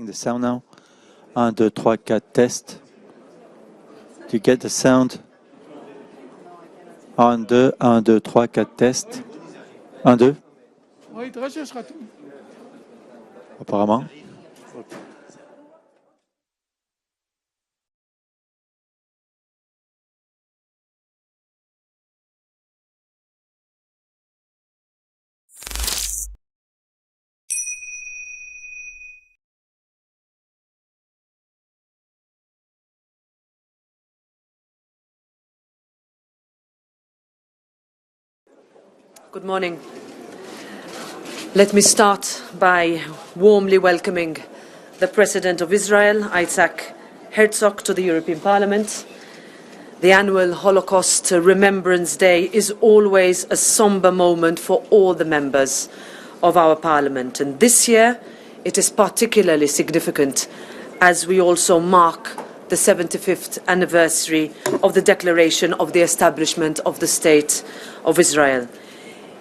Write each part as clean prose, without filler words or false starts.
The sound now. 1, 2, 3, 4, test. Do you get the sound? 1, 2, 1, 2, 3, 4, test. 1, 2. Apparemment. Good morning. Let me start by warmly welcoming the President of Israel, Isaac Herzog, to the European Parliament. The annual Holocaust Remembrance Day is always a somber moment for all the members of our Parliament, and this year it is particularly significant as we also mark the 75th anniversary of the declaration of the establishment of the State of Israel.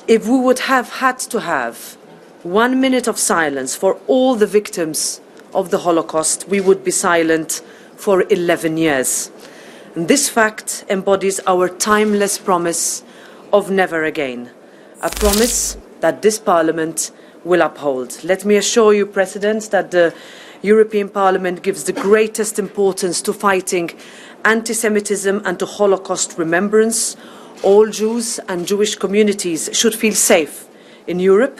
If we would have had to have 1 minute of silence for all the victims of the Holocaust, we would be silent for 11 years. And this fact embodies our timeless promise of never again, a promise that this Parliament will uphold. Let me assure you, President, that the European Parliament gives the greatest importance to fighting anti-Semitism and to Holocaust remembrance. All Jews and Jewish communities should feel safe in Europe.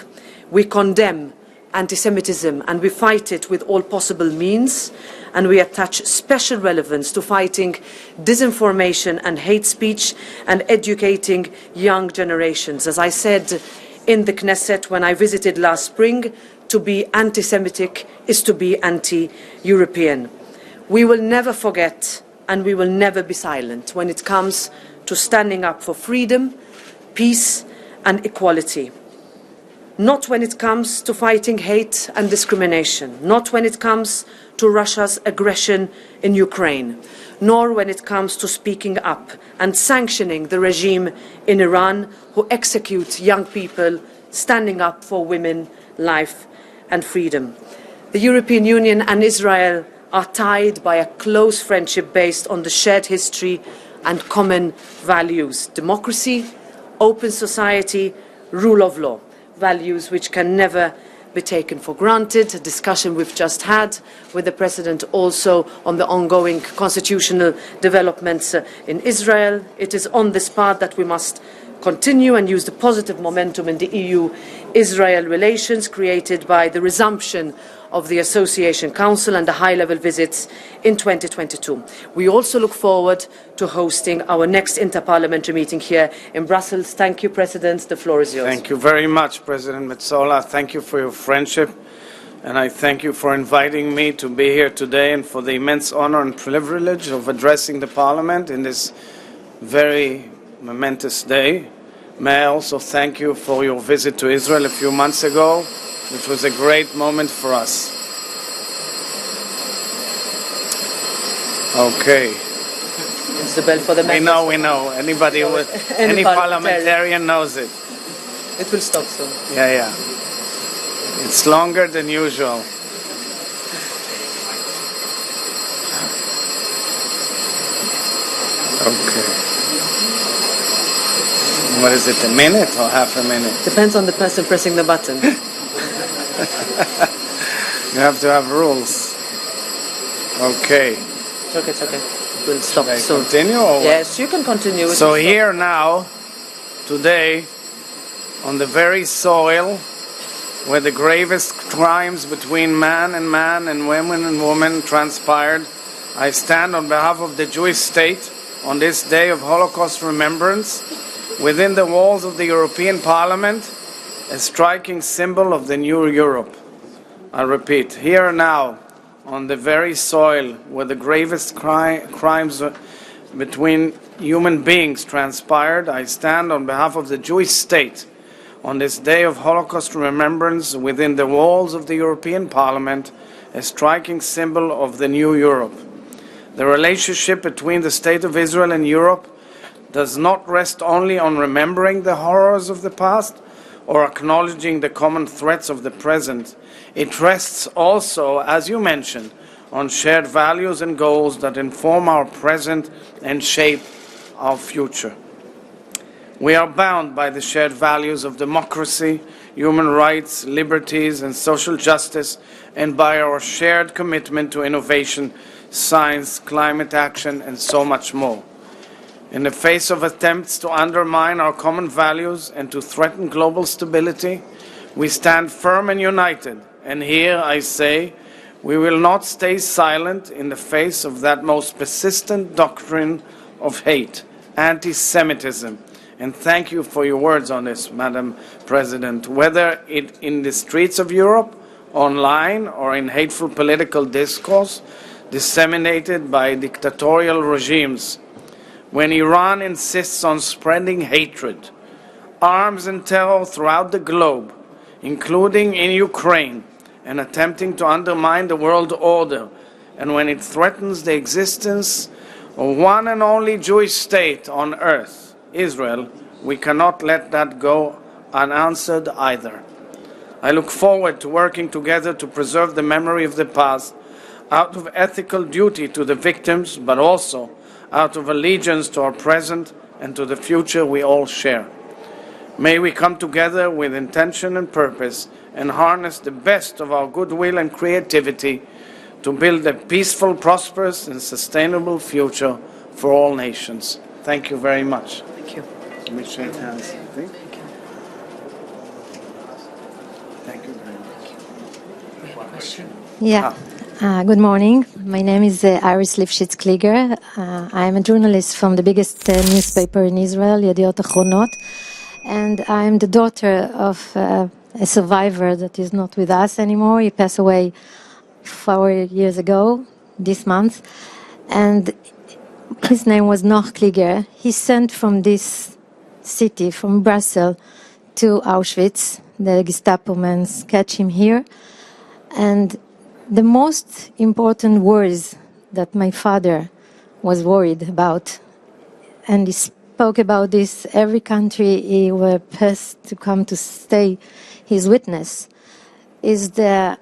We condemn anti-Semitism and we fight it with all possible means, and we attach special relevance to fighting disinformation and hate speech and educating young generations. As I said in the Knesset when I visited last spring, to be anti-Semitic is to be anti-European. We will never forget and we will never be silent when it comes to standing up for freedom, peace and equality. Not when it comes to fighting hate and discrimination, not when it comes to Russia's aggression in Ukraine, nor when it comes to speaking up and sanctioning the regime in Iran who execute young people standing up for women, life and freedom. The European Union and Israel are tied by a close friendship based on the shared history and common values: democracy, open society, rule of law, values which can never be taken for granted. A discussion we've just had with the President also on the ongoing constitutional developments in Israel. It is on this path that we must continue and use the positive momentum in the EU-Israel relations created by the resumption of the Association Council and the high-level visits in 2022. We also look forward to hosting our next interparliamentary meeting here in Brussels. Thank you, President. The floor is yours. Thank you very much, President Metsola. Thank you for your friendship, and I thank you for inviting me to be here today and for the immense honor and privilege of addressing the Parliament in this very momentous day. May I also thank you for your visit to Israel a few months ago, which was a great moment for us. Okay. It's the bell for the members. We know. Anybody with any parliamentarian knows it. It will stop soon. Yeah. It's longer than usual. Okay. What is it, a minute or half a minute? Depends on the person pressing the button. You have to have rules. Okay. It's okay. We'll stop Should I soon. continue or what? Yes, you can continue. So here now, today, on the very soil where the gravest crimes between man and women and women transpired, I stand on behalf of the Jewish state on this day of Holocaust remembrance within the walls of the European Parliament, a striking symbol of the new Europe. I repeat, here now, on the very soil where the gravest crimes between human beings transpired, I stand on behalf of the Jewish state on this day of Holocaust remembrance within the walls of the European Parliament, a striking symbol of the new Europe. The relationship between the State of Israel and Europe does not rest only on remembering the horrors of the past or acknowledging the common threats of the present. It rests also, as you mentioned, on shared values and goals that inform our present and shape our future. We are bound by the shared values of democracy, human rights, liberties, and social justice, and by our shared commitment to innovation, science, climate action, and so much more. In the face of attempts to undermine our common values and to threaten global stability, we stand firm and united, and here I say, we will not stay silent in the face of that most persistent doctrine of hate, anti-Semitism. And thank you for your words on this, Madam President. Whether it in the streets of Europe, online, or in hateful political discourse disseminated by dictatorial regimes, when Iran insists on spreading hatred, arms and terror throughout the globe, including in Ukraine, and attempting to undermine the world order, and when it threatens the existence of one and only Jewish state on earth, Israel, we cannot let that go unanswered either. I look forward to working together to preserve the memory of the past out of ethical duty to the victims, but also out of allegiance to our present and to the future we all share. May we come together with intention and purpose and harness the best of our goodwill and creativity to build a peaceful, prosperous, and sustainable future for all nations. Thank you very much. Thank you. Let me shake hands. Thank you. Thank you very much. We have a question. Yeah. Good morning. My name is Iris Lifshitz-Klieger. I'm a journalist from the biggest newspaper in Israel, Yediot Achronot, and I'm the daughter of a survivor that is not with us anymore. He passed away 4 years ago, this month, and his name was Noach Klieger. He sent from this city, from Brussels, to Auschwitz. The Gestapo men catch him here, and the most important words that my father was worried about, and he spoke about this every country he was passed to come to stay his witness, is the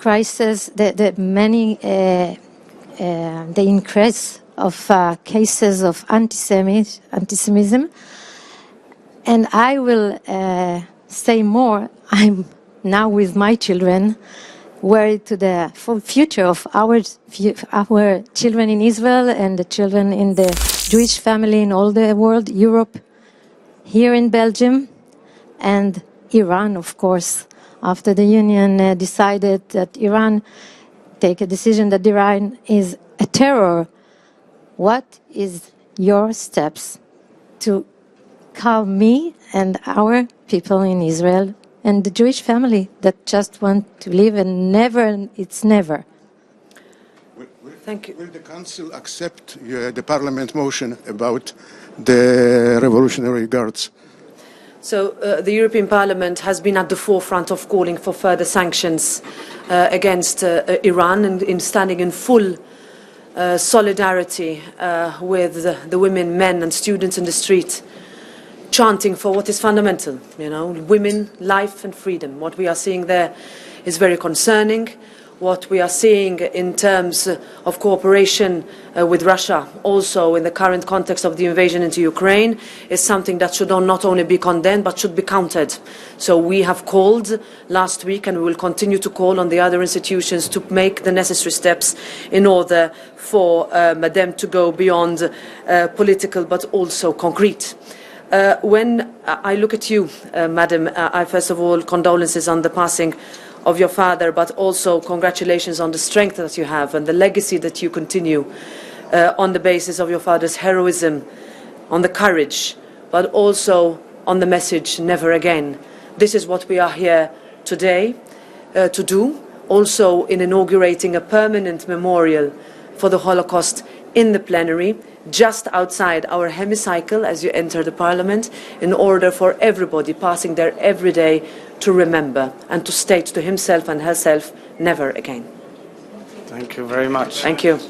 crisis, the increase of cases of antisemitism. And I will say more. I'm now with my children, worried to the full future of our children in Israel and the children in the Jewish family in all the world, Europe, here in Belgium, and Iran, of course. After the Union decided that Iran take a decision that Iran is a terror, what is your steps to calm me and our people in Israel and the Jewish family that just want to live and never, it's never? Thank you. Will the Council accept the Parliament motion about the Revolutionary Guards? So the European Parliament has been at the forefront of calling for further sanctions against Iran and in standing in full solidarity with the women, men and students in the street, chanting for what is fundamental, women, life and freedom. What we are seeing there is very concerning. What we are seeing in terms of cooperation with Russia, also in the current context of the invasion into Ukraine, is something that should not only be condemned, but should be countered. So we have called last week, and we will continue to call on the other institutions to make the necessary steps in order for them to go beyond political, but also concrete. When I look at you, Madam, I first of all, condolences on the passing of your father, but also congratulations on the strength that you have and the legacy that you continue on the basis of your father's heroism, on the courage, but also on the message, never again. This is what we are here today to do, also in inaugurating a permanent memorial for the Holocaust in the plenary, just outside our hemicycle as you enter the Parliament, in order for everybody passing there every day to remember and to state to himself and herself, never again. Thank you very much. Thank you.